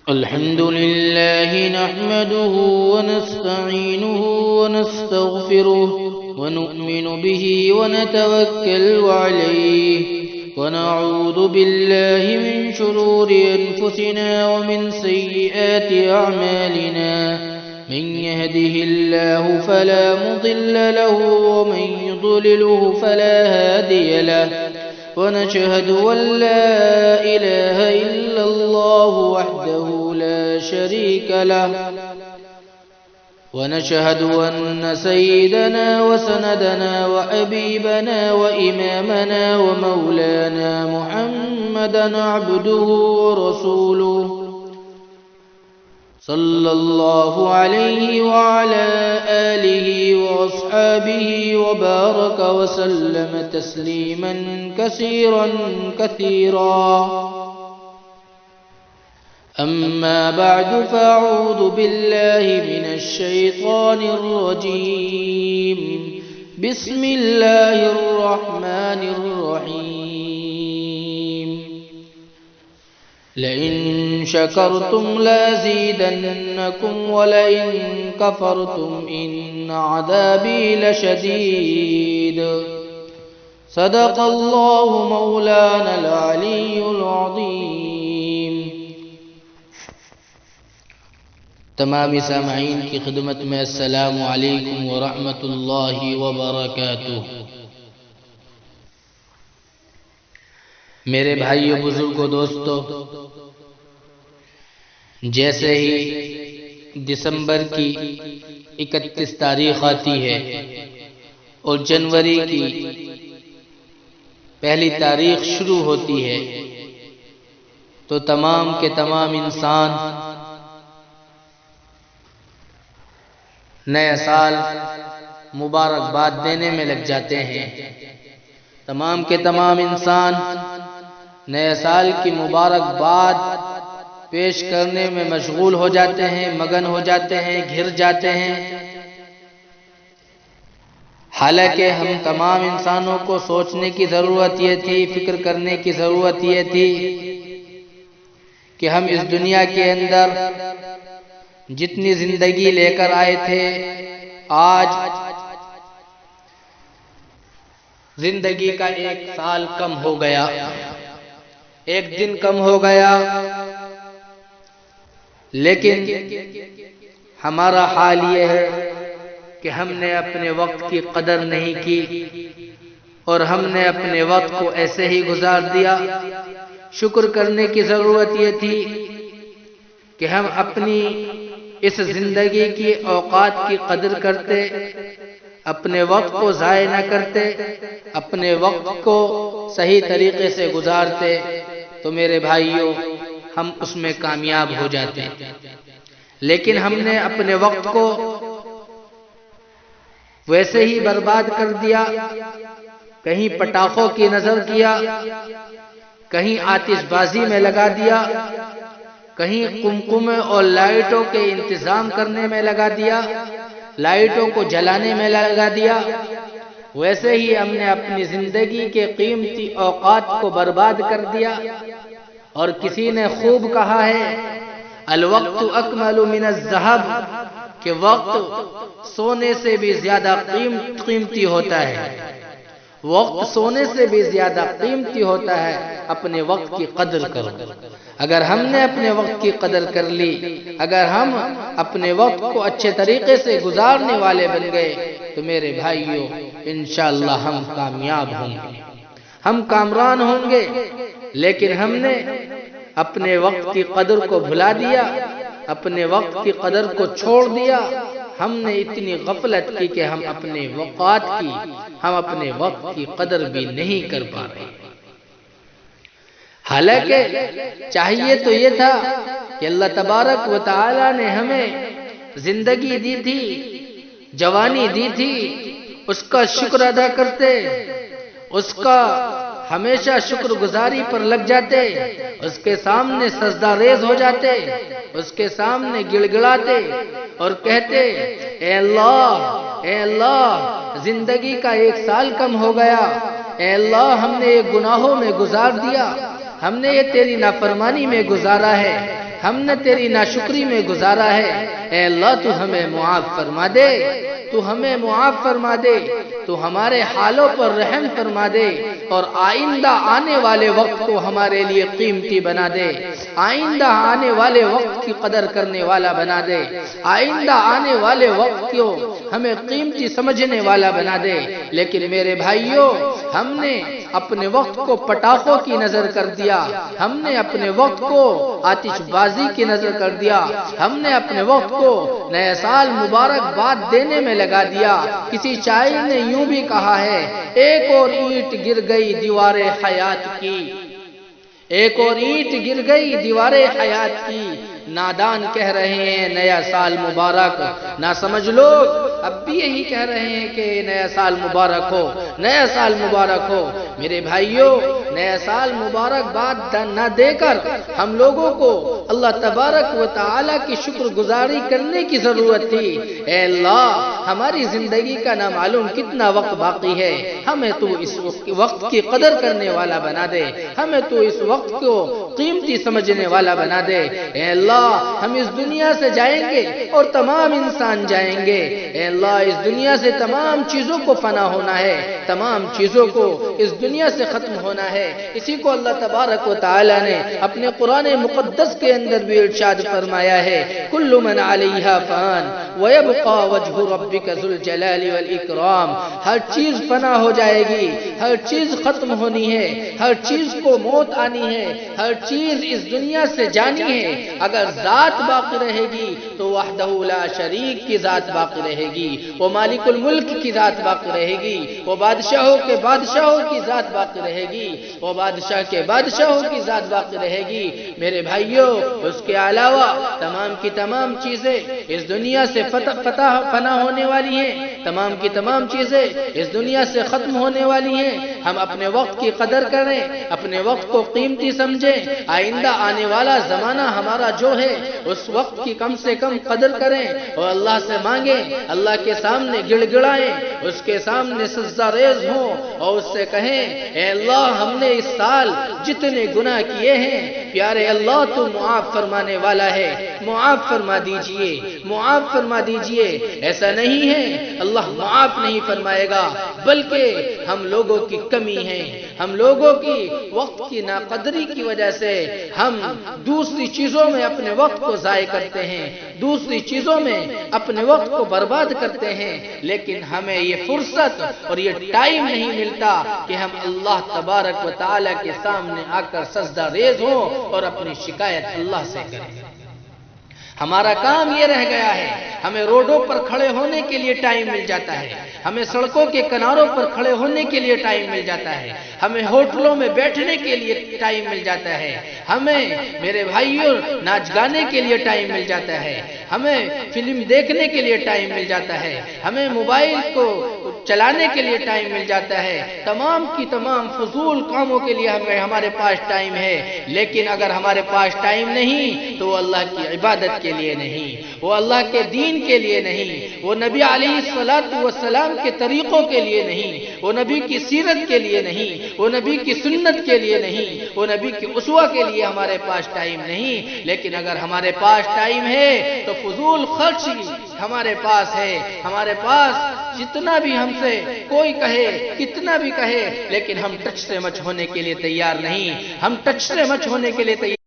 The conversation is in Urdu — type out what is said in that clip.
الحمد لله نحمده ونستعينه ونستغفره ونؤمن به ونتوكل عليه ونعوذ بالله من شرور أنفسنا ومن سيئات أعمالنا من يهده الله فلا مضل له ومن يضلله فلا هادي له ونشهد أن لا إله إلا الله وحده لا شريك له ونشهد أن سيدنا وسندنا وحبيبنا وإمامنا ومولانا محمدا عبده ورسوله صلى الله عليه وعلى آله وأصحابه وبارك وسلم تسليما كثيرا كثيرا. أما بعد فأعوذ بالله من الشيطان الرجيم. بسم الله الرحمن الرحيم. لئن شكرتم لأزيدنكم ولئن كفرتم إن عذابي لشديد. صدق الله مولانا العلي العظيم. تمام سامعین کی خدمت میں السلام علیکم ورحمۃ اللہ وبرکاتہ. میرے بھائیو، بزرگوں، دوستو، جیسے ہی دسمبر کی 31 تاریخ آتی ہے اور جنوری کی پہلی تاریخ شروع ہوتی ہے تو تمام کے تمام انسان نیا سال مبارکباد دینے میں لگ جاتے ہیں. تمام کے تمام انسان نئے سال کی مبارکباد پیش کرنے میں مشغول ہو جاتے ہیں، مگن ہو جاتے ہیں، گھر جاتے ہیں. حالانکہ ہم تمام انسانوں کو سوچنے کی ضرورت یہ تھی، فکر کرنے کی ضرورت یہ تھی کہ ہم اس دنیا کے اندر جتنی زندگی لے کر آئے تھے، آج زندگی کا 1 سال کم ہو گیا، 1 دن کم ہو گیا. لیکن ہمارا حال یہ ہے کہ ہم نے اپنے وقت کی قدر نہیں کی اور ہم نے اپنے وقت کو ایسے ہی گزار دیا. شکر کرنے کی ضرورت یہ تھی کہ ہم اپنی اس زندگی کی اوقات کی قدر کرتے، اپنے وقت کو ضائع نہ کرتے، اپنے وقت کو صحیح طریقے سے گزارتے تو میرے بھائیوں ہم اس میں کامیاب ہو جاتے. لیکن ہم نے اپنے وقت کو ویسے ہی برباد کر دیا. کہیں پٹاخوں کی نظر کیا، کہیں آتش بازی میں لگا دیا، کہیں قمقمے اور لائٹوں کے انتظام کرنے میں لگا دیا، لائٹوں کو جلانے میں لگا دیا. ویسے ہی ہم نے اپنی زندگی کے قیمتی اوقات کو برباد کر دیا. اور کسی نے خوب کہا ہے الوقت اکمل من الذهب، کہ وقت سونے سے بھی زیادہ قیمتی ہوتا ہے. وقت سونے سے بھی زیادہ قیمتی ہوتا ہے. اپنے وقت کی قدر کرو. اگر ہم نے اپنے وقت کی قدر کر لی، اگر ہم اپنے وقت کو اچھے طریقے سے گزارنے والے بن گئے تو میرے بھائیوں انشاءاللہ ہم کامیاب ہوں گے، ہم کامران ہوں گے. لیکن ہم نے اپنے وقت کی قدر کو بھلا دیا، اپنے وقت کی قدر کو چھوڑ دیا. ہم نے اتنی غفلت کی کہ ہم اپنے اوقات کی، ہم اپنے وقت کی قدر بھی نہیں کر پا رہے. حالانکہ چاہیے تو یہ تھا کہ اللہ تبارک و تعالی نے ہمیں زندگی دی تھی، جوانی دی تھی، اس کا شکر ادا کرتے، اس کا ہمیشہ شکر گزاری پر لگ جاتے، اس کے سامنے سجدہ ریز ہو جاتے، اس کے سامنے گڑ گڑاتے اور کہتے اے اللہ زندگی کا 1 سال کم ہو گیا، اے اللہ ہم نے یہ گناہوں میں گزار دیا، ہم نے یہ تیری نافرمانی میں گزارا ہے، ہم نے تیری ناشکری میں گزارا ہے، اے اللہ تو ہمیں معاف فرما دے، تو ہمیں معاف فرما دے، تو ہمارے حالوں پر رحم فرما دے، اور آئندہ آنے والے وقت کو ہمارے لیے قیمتی بنا دے، آئندہ آنے والے وقت کی قدر کرنے والا بنا دے، آئندہ آنے والے وقت کو ہمیں قیمتی سمجھنے والا بنا دے۔ لیکن میرے بھائیوں، ہم نے اپنے وقت کو پٹاخوں کی نظر کر دیا، ہم نے اپنے وقت کو آتش بازی کی نظر کر دیا، ہم نے اپنے وقت کو نیا سال مبارک باد دینے میں لگا دیا۔ کسی شاعر نے یوں بھی کہا ہے، ایک اور اینٹ گر گئی دیوار حیات کی، ایک اور اینٹ گر گئی دیوار حیات کی، نادان کہہ رہے ہیں نیا سال مبارک، نہ سمجھ لوگ اب بھی یہی کہہ رہے ہیں کہ نیا سال مبارک ہو، نیا سال مبارک ہو۔ میرے بھائیوں، نیا سال مبارک باد نہ دے کر ہم لوگوں کو اللہ تبارک و تعالی کی شکر گزاری کرنے کی ضرورت تھی۔ اے اللہ، ہماری زندگی کا نہ معلوم کتنا وقت باقی ہے، ہمیں تو اس وقت کی قدر کرنے والا بنا دے، ہمیں تو اس وقت کو قیمتی سمجھنے والا بنا دے۔ اے اللہ، ہم اس دنیا سے جائیں گے اور تمام انسان جائیں گے۔ اے اللہ، اس دنیا سے تمام چیزوں کو فنا ہونا ہے، تمام چیزوں کو اس دنیا سے ختم ہونا ہے۔ اسی کو اللہ تبارک و تعالی نے اپنے قرآن مقدس کے اندر بھی ارشاد فرمایا ہے، کل من علیہا فان ویبقى وجہ ربک ذو الجلال والاکرام۔ ہر چیز فنا ہو جائے گی، ہر چیز ختم ہونی ہے، ہر چیز کو موت آنی ہے، ہر چیز اس دنیا سے جانی ہے۔ اگر ذات باقی رہے گی تو وحدہ لا شریک کی ذات باقی رہے گی، وہ مالک الملک کی ذات باقی رہے گی، وہ بادشاہوں کے بادشاہوں کی ذات باقی رہے گی، وہ بادشاہ کے بادشاہوں کی ذات باقی رہے گی۔ میرے بھائیوں، اس کے علاوہ تمام کی تمام چیزیں اس دنیا سے فنا ہونے والی ہیں، تمام کی تمام چیزیں اس دنیا سے ختم ہونے والی ہیں۔ ہم اپنے وقت کی قدر کریں، اپنے وقت کو قیمتی سمجھیں، آئندہ آنے والا زمانہ ہمارا جو ہے اس وقت کی کم سے کم قدر کریں، اور اللہ سے مانگیں، اللہ کے سامنے گڑ گڑائیں، اس کے سامنے سجدہ ریز ہوں، اور اس سے کہیں، اے اللہ، ہم نے اس سال جتنے گناہ کیے ہیں، پیارے اللہ تو معاف فرمانے والا ہے، معاف فرما دیجئے، معاف فرما دیجئے۔ ایسا نہیں ہے اللہ معاف نہیں فرمائے گا، بلکہ ہم لوگوں کی کمی ہے، ہم لوگوں کی وقت کی ناقدری کی وجہ سے ہم دوسری چیزوں میں اپنے وقت کو ضائع کرتے ہیں، دوسری چیزوں میں اپنے وقت کو برباد کرتے ہیں، لیکن ہمیں یہ فرصت اور یہ ٹائم نہیں ملتا کہ ہم اللہ تبارک و تعالی کے سامنے آ کر سجدہ ریز ہوں اور اپنی شکایت اللہ سے کریں۔ ہمارا کام یہ رہ گیا ہے، ہمیں روڈوں پر کھڑے ہونے کے لیے ٹائم مل جاتا ہے، ہمیں سڑکوں کے کناروں پر کھڑے ہونے کے لیے ٹائم مل جاتا ہے، ہمیں ہوٹلوں میں بیٹھنے کے لیے ٹائم مل جاتا ہے، ہمیں میرے بھائیوں ناچ گانے کے لیے ٹائم مل جاتا ہے، ہمیں فلم دیکھنے کے لیے ٹائم مل جاتا ہے، ہمیں موبائل کو چلانے کے لیے ٹائم مل جاتا ہے، تمام کی تمام فضول کاموں کے لیے ہمارے پاس ٹائم ہے۔ لیکن اگر ہمارے پاس ٹائم نہیں تو وہ اللہ کی عبادت کے لیے نہیں، وہ اللہ کے دین کے لیے نہیں، وہ نبی علیہ السلام کے طریقوں کے لیے نہیں، وہ نبی کی سیرت کے لیے نہیں، وہ نبی کی سنت کے لیے نہیں، وہ نبی کی اسوہ کے لیے ہمارے پاس ٹائم نہیں۔ لیکن اگر ہمارے پاس ٹائم ہے تو فضول خرچی ہمارے پاس ہے، ہمارے پاس جتنا بھی ہم سے کوئی کہے، کتنا بھی کہے، لیکن ہم ٹچ سے مچ ہونے کے لیے تیار نہیں، ہم ٹچ سے مچ ہونے کے لیے تیار